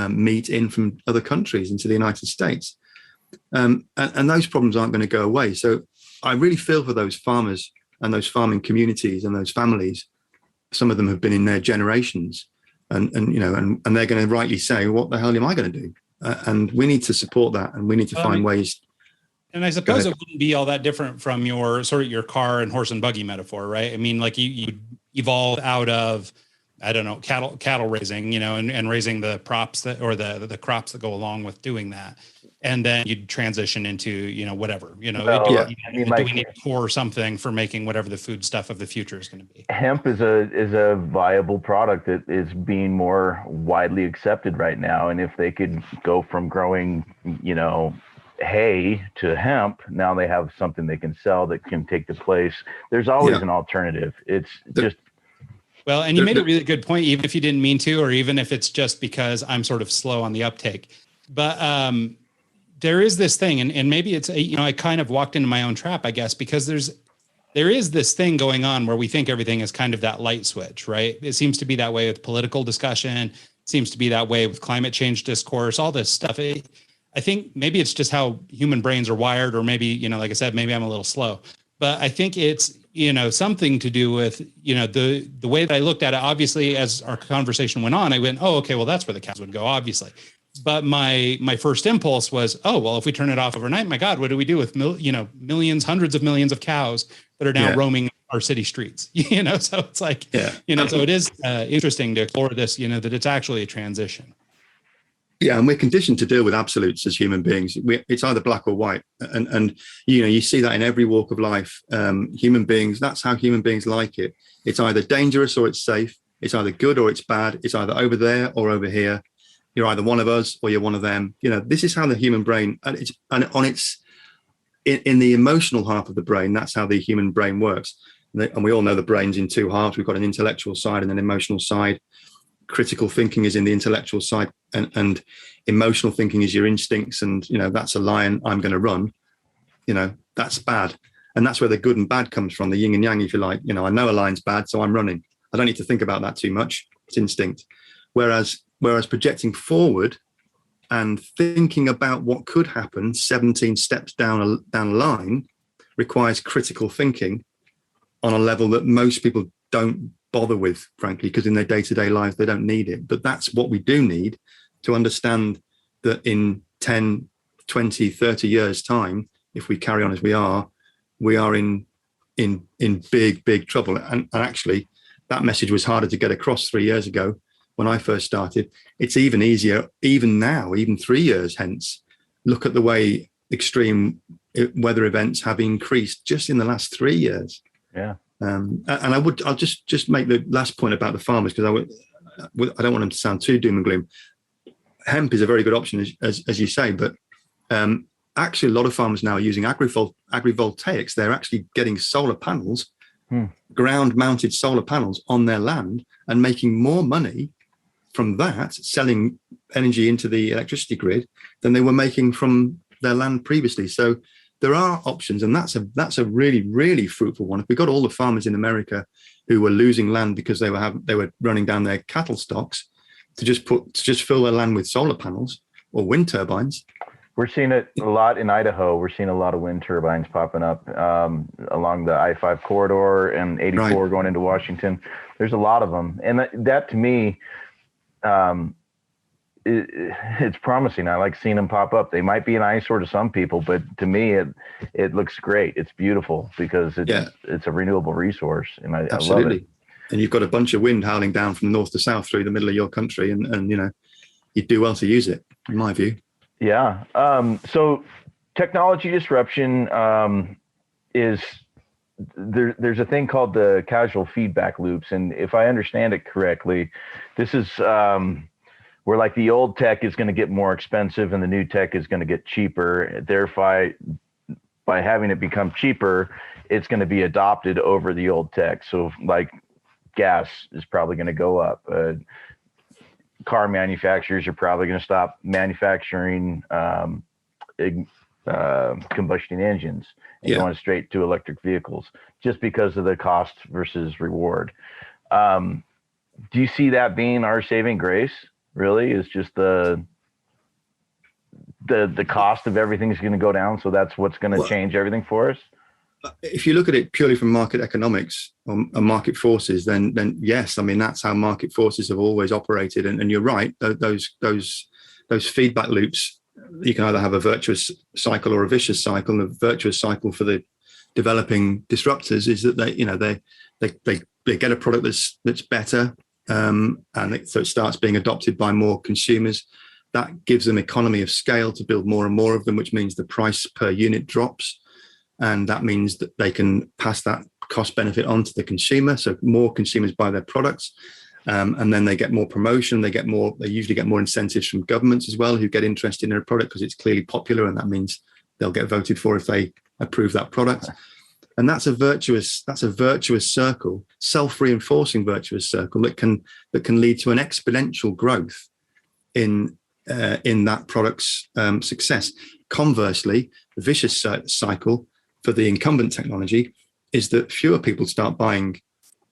meat in from other countries into the United States. And those problems aren't going to go away. So I really feel for those farmers and those farming communities and those families. Some of them have been in their generations, and they're going to rightly say, what the hell am I going to do? And we need to support that, and we need to find ways. And I suppose it wouldn't be all that different from your car and horse and buggy metaphor, right? I mean, like you evolve out of, I don't know, cattle raising, and raising the crops the crops that go along with doing that. And then you'd transition into, whatever, do we need core or something for making whatever the food stuff of the future is going to be? Hemp is a viable product that is being more widely accepted right now. And if they could go from growing, hay to hemp, now they have something they can sell that can take the place. There's always an alternative. It's just. Well, and you made a really good point, even if you didn't mean to, or even if it's just because I'm sort of slow on the uptake. But there is this thing, and maybe it's, I kind of walked into my own trap, I guess, because there is this thing going on where we think everything is kind of that light switch, right? It seems to be that way with political discussion, seems to be that way with climate change discourse, all this stuff. I think maybe it's just how human brains are wired, or maybe, like I said, maybe I'm a little slow, but I think it's, something to do with, the way that I looked at it. Obviously, as our conversation went on, I went, oh, okay, well, that's where the cows would go, obviously. But my first impulse was, oh, well, if we turn it off overnight, my God, what do we do with millions, hundreds of millions of cows that are now roaming our city streets? So it's like, so it is interesting to explore this, that it's actually a transition. Yeah, and we're conditioned to deal with absolutes as human beings. It's either black or white, and you see that in every walk of life. Human beings, that's how human beings like it. It's either dangerous or it's safe. It's either good or it's bad. It's either over there or over here. You're either one of us or you're one of them. This is how the human brain, in the emotional half of the brain, that's how the human brain works. And we all know the brain's in two halves. We've got an intellectual side and an emotional side. Critical thinking is in the intellectual side, and emotional thinking is your instincts. And, that's a lion, I'm going to run. That's bad. And that's where the good and bad comes from, the yin and yang, if you like. I know a lion's bad, so I'm running. I don't need to think about that too much. It's instinct. Whereas projecting forward and thinking about what could happen 17 steps down a line requires critical thinking on a level that most people don't bother with, frankly, because in their day-to-day lives, they don't need it. But that's what we do need to understand that in 10, 20, 30 years' time, if we carry on as we are in big, big trouble. And actually, that message was harder to get across 3 years ago when I first started. It's even easier, even now, even 3 years hence. Look at the way extreme weather events have increased just in the last 3 years. Yeah. And I'll just make the last point about the farmers, because I don't want them to sound too doom and gloom. Hemp is a very good option, as you say, but actually a lot of farmers now are using agrivoltaics. They're actually getting solar panels, ground-mounted solar panels on their land, and making more money from that, selling energy into the electricity grid, than they were making from their land previously. So there are options, and that's a really, really fruitful one. If we got all the farmers in America who were losing land because they were running down their cattle stocks to just fill their land with solar panels or wind turbines. We're seeing it a lot in Idaho. We're seeing a lot of wind turbines popping up along the I-5 corridor and 84 going into Washington. There's a lot of them, and that to me, it's promising. I like seeing them pop up. They might be an eyesore to some people, but to me, it looks great. It's beautiful because it's a renewable resource, and I love it. And you've got a bunch of wind howling down from north to south through the middle of your country, and you do well to use it, in my view. Yeah. So technology disruption is there's a thing called the causal feedback loops, and if I understand it correctly, this is where like the old tech is going to get more expensive and the new tech is going to get cheaper. Therefore, by having it become cheaper, it's going to be adopted over the old tech. So like gas is probably going to go up. Car manufacturers are probably going to stop manufacturing combustion engines and going straight to electric vehicles just because of the cost versus reward. Do you see that being our saving grace? Really, is just the cost of everything is going to go down, so that's what's going to change everything for us. if you look at it purely from market economics or market forces, then yes, I mean that's how market forces have always operated. And you're right, those feedback loops, you can either have a virtuous cycle or a vicious cycle. The virtuous cycle for the developing disruptors is that they get a product that's better, so it starts being adopted by more consumers. That gives them economy of scale to build more and more of them, which means the price per unit drops. And that means that they can pass that cost benefit on to the consumer. So more consumers buy their products, and then they get more promotion. They usually get more incentives from governments as well, who get interested in their product because it's clearly popular, and that means they'll get voted for if they approve that product. And that's a virtuous circle, self-reinforcing virtuous circle that can lead to an exponential growth in that product's success. Conversely, the vicious cycle for the incumbent technology is that fewer people start buying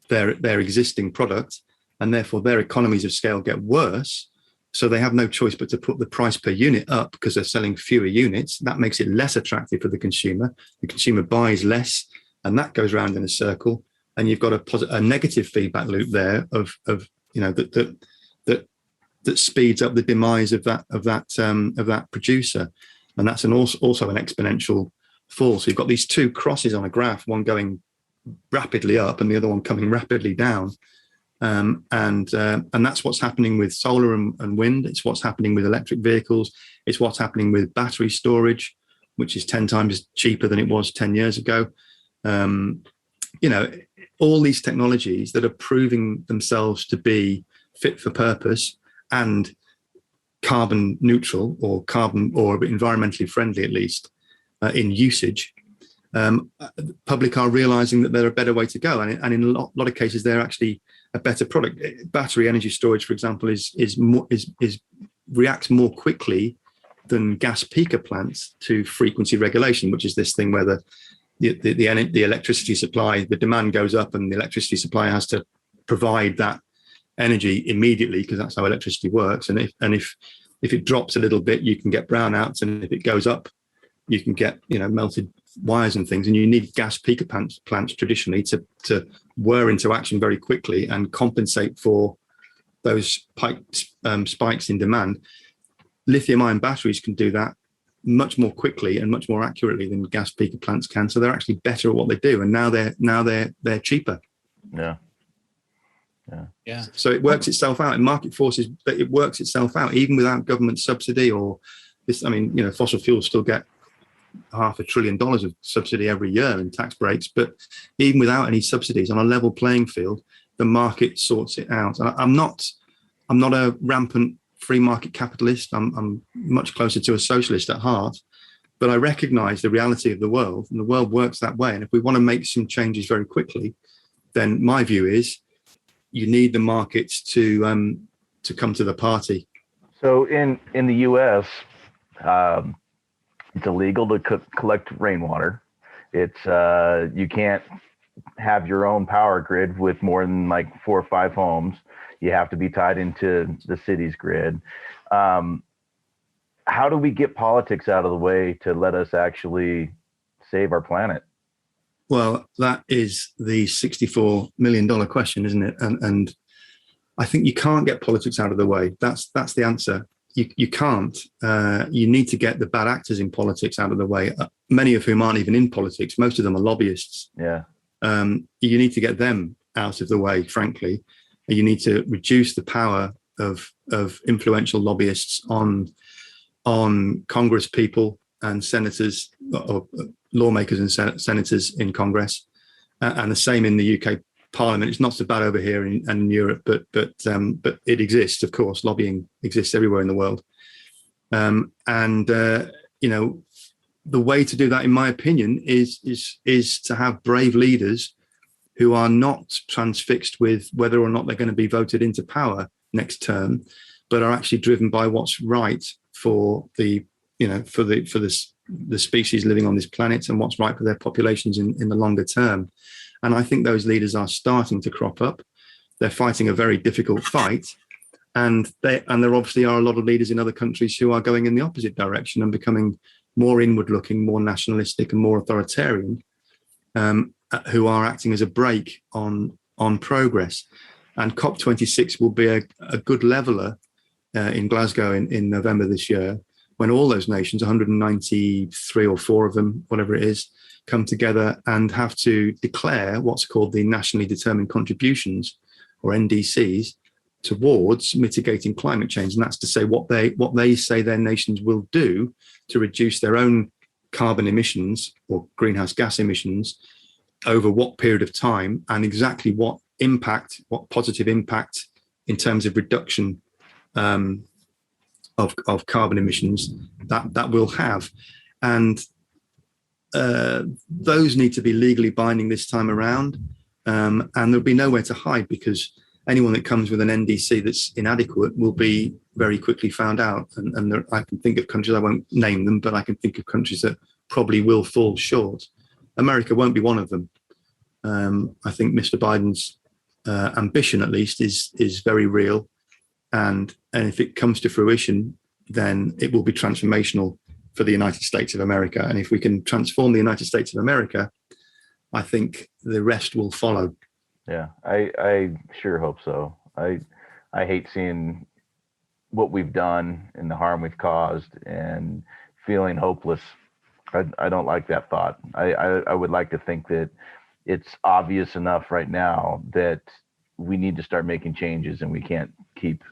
their existing product, and therefore their economies of scale get worse. So they have no choice but to put the price per unit up because they're selling fewer units. That makes it less attractive for the consumer. The consumer buys less, and that goes around in a circle. And you've got a negative feedback loop there of that speeds up the demise of that producer, and that's also an exponential fall. So you've got these two crosses on a graph, one going rapidly up and the other one coming rapidly down. And that's what's happening with solar and wind. It's what's happening with electric vehicles. It's what's happening with battery storage, which is 10 times cheaper than it was 10 years ago. All these technologies that are proving themselves to be fit for purpose and carbon neutral or environmentally friendly, at least in usage, public are realizing that they're a better way to go. And in a lot of cases, they're actually a better product. Battery energy storage, for example, reacts more quickly than gas peaker plants to frequency regulation, which is this thing where the electricity supply, the demand goes up and the electricity supply has to provide that energy immediately because that's how electricity works. And if it drops a little bit, you can get brownouts, and if it goes up, you can get melted wires and things. And you need gas peaker plants traditionally to whir into action very quickly and compensate for those spikes in demand. Lithium-ion batteries can do that much more quickly and much more accurately than gas peaker plants can. So they're actually better at what they do, and now they're cheaper. Yeah. So it works itself out in market forces. It works itself out even without government subsidy or this. I mean, fossil fuels still get $500 billion of subsidy every year in tax breaks, but even without any subsidies on a level playing field, the market sorts it out. And I'm not a rampant free market capitalist. I'm much closer to a socialist at heart, but I recognize the reality of the world, and the world works that way. And if we want to make some changes very quickly, then my view is you need the markets to come to the party. So in the U.S., it's illegal to collect rainwater. It's you can't have your own power grid with more than like 4 or 5 homes. You have to be tied into the city's grid. How do we get politics out of the way to let us actually save our planet? Well, that is the $64 million question, isn't it? And I think you can't get politics out of the way. That's the answer. You can't. You need to get the bad actors in politics out of the way, many of whom aren't even in politics. Most of them are lobbyists. Yeah. You need to get them out of the way, frankly. You need to reduce the power of influential lobbyists on Congress people and senators, or lawmakers and senators in Congress, and the same in the UK Parliament. It's not so bad over here in Europe, but it exists. Of course, lobbying exists everywhere in the world, the way to do that, in my opinion, is to have brave leaders who are not transfixed with whether or not they're going to be voted into power next term, but are actually driven by what's right for the species living on this planet and what's right for their populations in the longer term. And I think those leaders are starting to crop up. They're fighting a very difficult fight, and there obviously are a lot of leaders in other countries who are going in the opposite direction and becoming more inward-looking, more nationalistic, and more authoritarian. who are acting as a brake on progress. And COP26 will be a good leveler in Glasgow in November this year, when all those nations, 193 or 4 of them, whatever it is, come together and have to declare what's called the nationally determined contributions, or NDCs, towards mitigating climate change. And that's to say what they say their nations will do to reduce their own carbon emissions or greenhouse gas emissions over what period of time, and exactly what positive impact in terms of reduction of carbon emissions that will have. And those need to be legally binding this time around. And there'll be nowhere to hide, because anyone that comes with an NDC that's inadequate will be very quickly found out. And I can think of countries, I won't name them, but I can think of countries that probably will fall short. America won't be one of them. I think Mr. Biden's ambition, at least, is very real. And if it comes to fruition, then it will be transformational for the United States of America. And if we can transform the United States of America, I think the rest will follow. Yeah, I sure hope so. I hate seeing what we've done and the harm we've caused and feeling hopeless. I don't like that thought. I would like to think that it's obvious enough right now that we need to start making changes, and we can't keep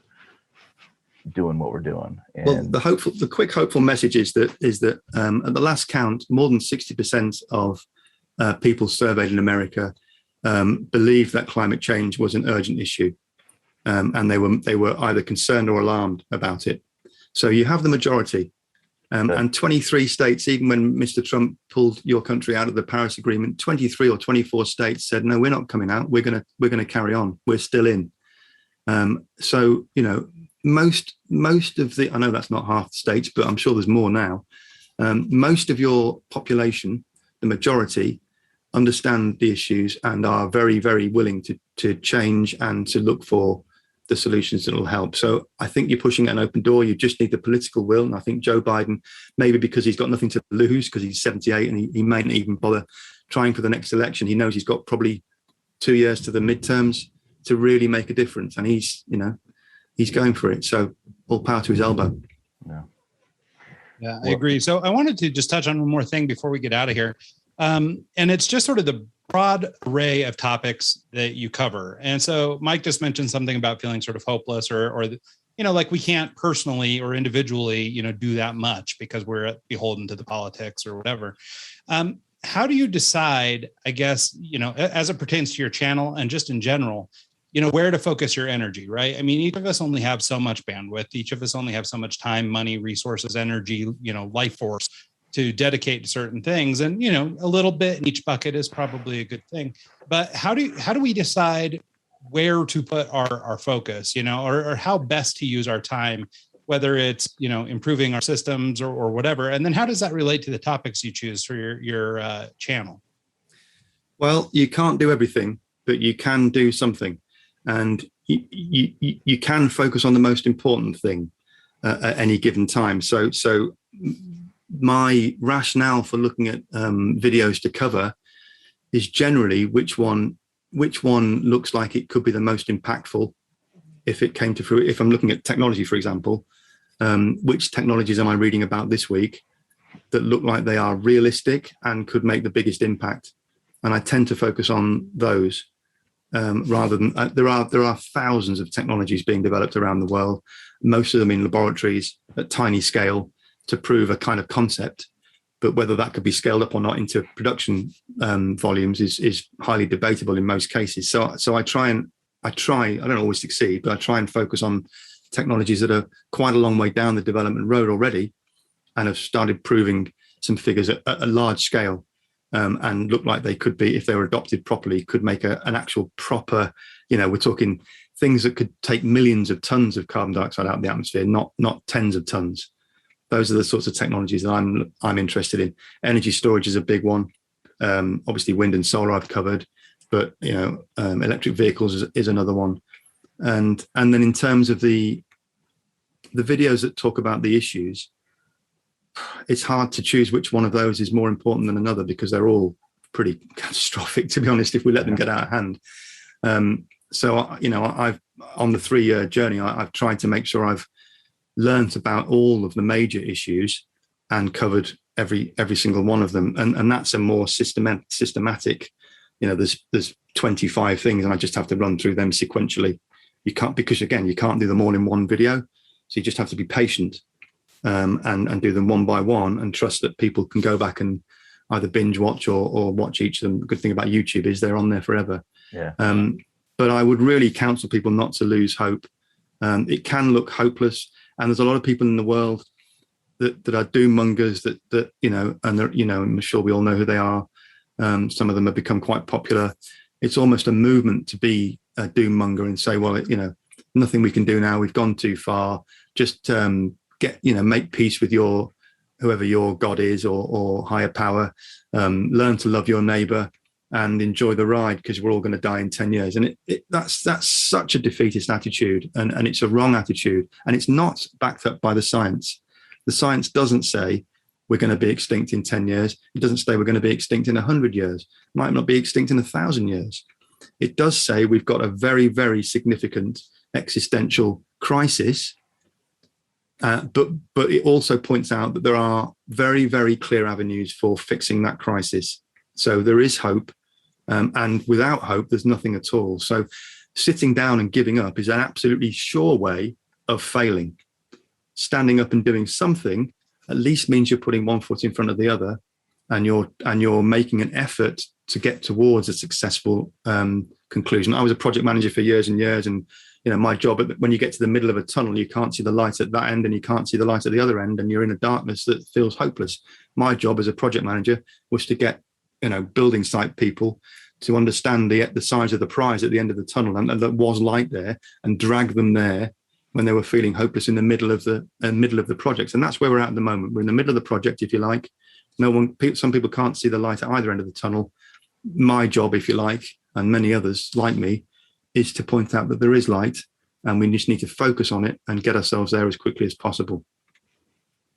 doing what we're doing. And well, the quick hopeful message is that at the last count, more than 60% of people surveyed in America believed that climate change was an urgent issue, and they were either concerned or alarmed about it. So you have the majority, and 23 states, even when Mr. Trump pulled your country out of the Paris Agreement, 23 or 24 states said, no, we're not coming out. We're gonna carry on. We're still in. So most of the, I know that's not half the states, but I'm sure there's more now. Most of your population, the majority, understand the issues and are very, very willing to change and to look for the solutions that will help. So I think you're pushing an open door. You just need the political will. And I think Joe Biden, maybe because he's got nothing to lose, because he's 78 and he may not even bother trying for the next election. He knows he's got probably 2 years to the midterms to really make a difference. And he's going for it. So all power to his elbow. Yeah, I agree. So I wanted to just touch on one more thing before we get out of here. And it's just sort of the broad array of topics that you cover. And so Mike just mentioned something about feeling sort of hopeless or like we can't personally or individually, do that much because we're beholden to the politics or whatever. How do you decide, I guess, as it pertains to your channel and just in general, where to focus your energy, right? I mean, each of us only have so much bandwidth. Each of us only have so much time, money, resources, energy, life force to dedicate to certain things. And, a little bit in each bucket is probably a good thing. But how do we decide where to put our focus, or how best to use our time, whether it's, improving our systems or whatever? And then how does that relate to the topics you choose for your channel? Well, you can't do everything, but you can do something. And you can focus on the most important thing at any given time. So my rationale for looking at videos to cover is generally which one looks like it could be the most impactful if it came to fruition. If I'm looking at technology, for example, which technologies am I reading about this week that look like they are realistic and could make the biggest impact? And I tend to focus on those. Rather than there are thousands of technologies being developed around the world, most of them in laboratories at tiny scale to prove a kind of concept, but whether that could be scaled up or not into production volumes is highly debatable in most cases. So I don't always succeed, but I try and focus on technologies that are quite a long way down the development road already and have started proving some figures at a large scale. And look like they could be, if they were adopted properly, could make an actual proper, we're talking things that could take millions of tons of carbon dioxide out of the atmosphere, not tens of tons. Those are the sorts of technologies that I'm interested in. Energy storage is a big one. Obviously, wind and solar I've covered, but electric vehicles is another one. And then in terms of the videos that talk about the issues, it's hard to choose which one of those is more important than another because they're all pretty catastrophic, to be honest, if we let them get out of hand. So I've on the 3-year journey, I've tried to make sure I've learned about all of the major issues and covered every single one of them, and that's a more systematic. There's 25 things, and I just have to run through them sequentially. You can't, because again, you can't do them all in one video, so you just have to be patient and do them one by one, and trust that people can go back and either binge watch or watch each of them. The good thing about YouTube is they're on there forever. Yeah. But I would really counsel people not to lose hope. It can look hopeless, and there's a lot of people in the world that are doom mongers that and I'm sure we all know who they are. Some of them have become quite popular. It's almost a movement to be a doom monger and say, well, nothing we can do now. We've gone too far. Just make peace with whoever your God is or higher power. Learn to love your neighbor and enjoy the ride, because we're all going to die in 10 years. And that's such a defeatist attitude, and it's a wrong attitude, and it's not backed up by the science. The science doesn't say we're going to be extinct in 10 years. It doesn't say we're going to be extinct in 100 years. Might not be extinct in 1,000 years. It does say we've got a very, very significant existential crisis. But it also points out that there are very, very clear avenues for fixing that crisis. So there is hope. And without hope, there's nothing at all. So sitting down and giving up is an absolutely sure way of failing. Standing up and doing something at least means you're putting one foot in front of the other, and you're making an effort to get towards a successful conclusion. I was a project manager for years and years, and my job, when you get to the middle of a tunnel, you can't see the light at that end and you can't see the light at the other end, and you're in a darkness that feels hopeless. My job as a project manager was to get building site people to understand the size of the prize at the end of the tunnel, and that was light there, and drag them there when they were feeling hopeless in the middle of the project. And that's where we're at the moment. We're in the middle of the project, if you like. Some people can't see the light at either end of the tunnel. My job, if you like, and many others like me, is to point out that there is light, and we just need to focus on it and get ourselves there as quickly as possible.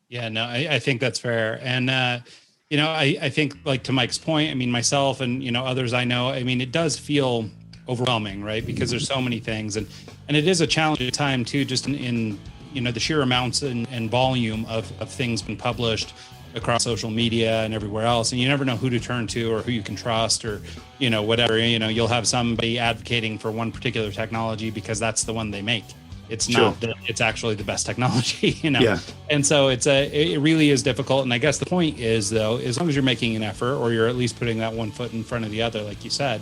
Yeah, no, I think that's fair. And, I think, like, to Mike's point, I mean, myself and, others I know, I mean, it does feel overwhelming, right? Because there's so many things, and it is a challenging time too, just in the sheer amounts and volume of things being published across social media and everywhere else, and you never know who to turn to or who you can trust, or whatever. You'll have somebody advocating for one particular technology because that's the one they make. It's not that it's actually the best technology, Yeah. And so it really is difficult. And I guess the point is, though, as long as you're making an effort, or you're at least putting that one foot in front of the other, like you said,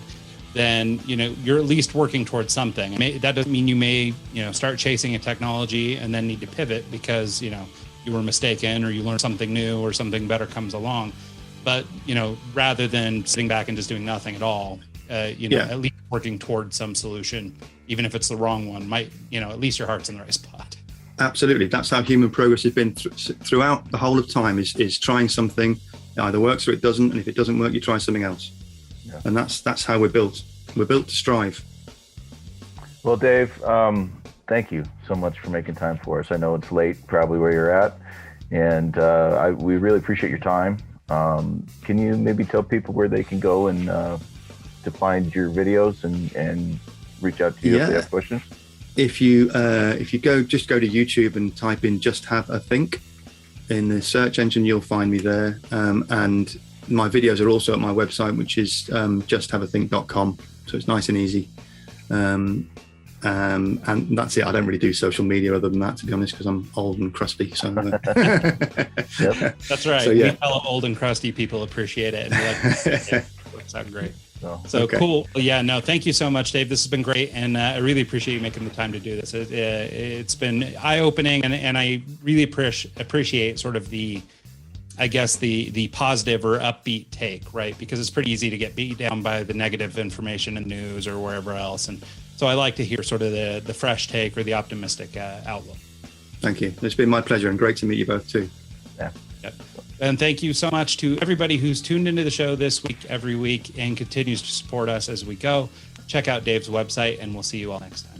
then you're at least working towards something. That doesn't mean you may start chasing a technology and then need to pivot because you were mistaken, or you learn something new, or something better comes along. But rather than sitting back and just doing nothing at all, at least working towards some solution, even if it's the wrong one, might at least your heart's in the right spot. Absolutely, that's how human progress has been throughout the whole of time. Is trying something, it either works or it doesn't, and if it doesn't work, you try something else. Yeah. And that's how we're built. We're built to strive. Well, Dave, thank you so much for making time for us. I know it's late, probably where you're at, and we really appreciate your time. Can you maybe tell people where they can go and to find your videos and reach out to you if they have questions? If you go to YouTube and type in "Just Have a Think" in the search engine, you'll find me there. And my videos are also at my website, which is justhaveathink.com. So it's nice and easy. And that's it. I don't really do social media other than that, to be honest, because I'm old and crusty. So Yep. That's right. So, we fellow old and crusty people appreciate it, and we like it works out great. So okay. Cool. Yeah, no, thank you so much, Dave. This has been great, and I really appreciate you making the time to do this. It's been eye-opening, and I really appreciate sort of the positive or upbeat take, right? Because it's pretty easy to get beat down by the negative information in news or wherever else. And so I like to hear sort of the fresh take or the optimistic outlook. Thank you. It's been my pleasure, and great to meet you both too. Yeah. Yep. And thank you so much to everybody who's tuned into the show this week, every week, and continues to support us as we go. Check out Dave's website, and we'll see you all next time.